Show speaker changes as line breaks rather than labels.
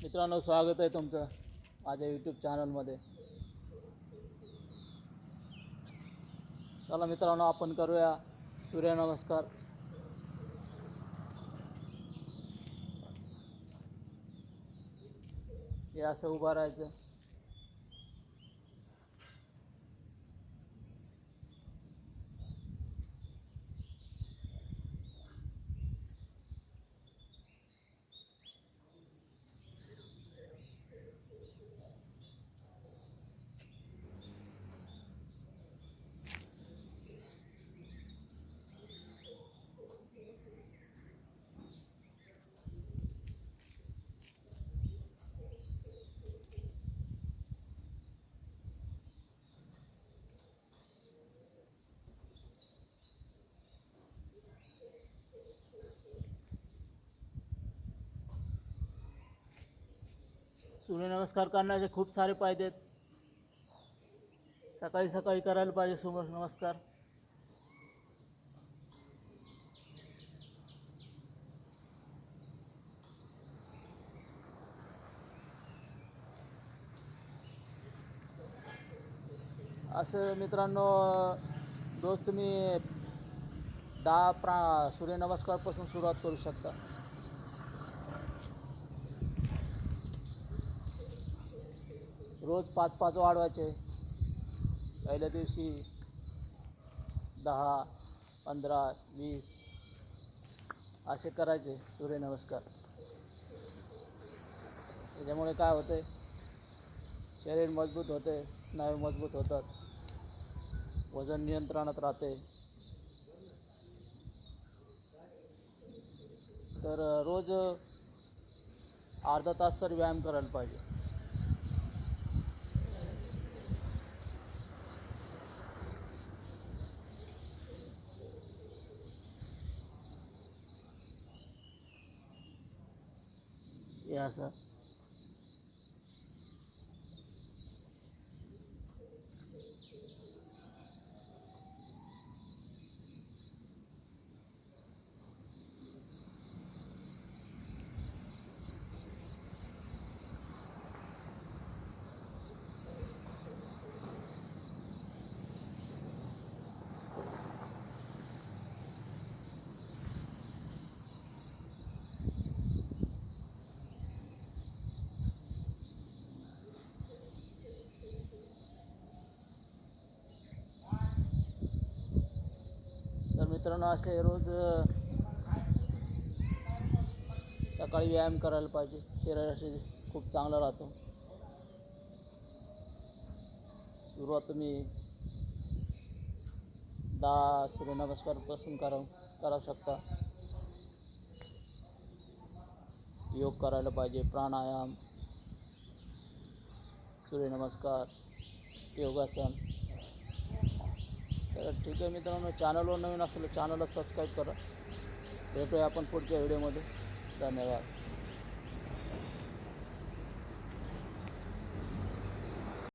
मित्रांनो, स्वागत आहे तुमचं माझ्या यूट्यूब चॅनलमध्ये. चला मित्रांनो, आपण करूया सूर्यनमस्कार. हे असं उभं राहायचं. सूर्यनमस्कार करण्याचे खूप सारे फायदे आहेत. सकाळी सकाळी करायला पाहिजे सूर्यनमस्कार. असं मित्रांनो, रोज तुम्ही 10 सूर्यनमस्कारपासून सुरुवात करू शकता. रोज 5-5 वाढवायचे. पहिल्या दिवशी 10, 15, 20 असे करायचे सूर्यनमस्कार. त्याच्यामुळे काय होते, शरीर मजबूत होते, स्नायू मजबूत होतात, वजन नियंत्रणात राहते. तर रोज अर्धा तास तर व्यायाम करायला पाहिजे. हे असं तर मित्रांनो, असे रोज सकाळी व्यायाम करायला पाहिजे. शरीरासाठी खूप चांगला राहतो. सुरुवात तुम्ही 10 सूर्यनमस्कारपासून करू शकता. योग करायला पाहिजे, प्राणायाम, सूर्यनमस्कार, योगासन. तर ठीक आहे मित्रांनो, चॅनलवर नवीन असेल चॅनलला सबस्क्राईब करा. भेटूया आपण पुढच्या व्हिडिओमध्ये. धन्यवाद.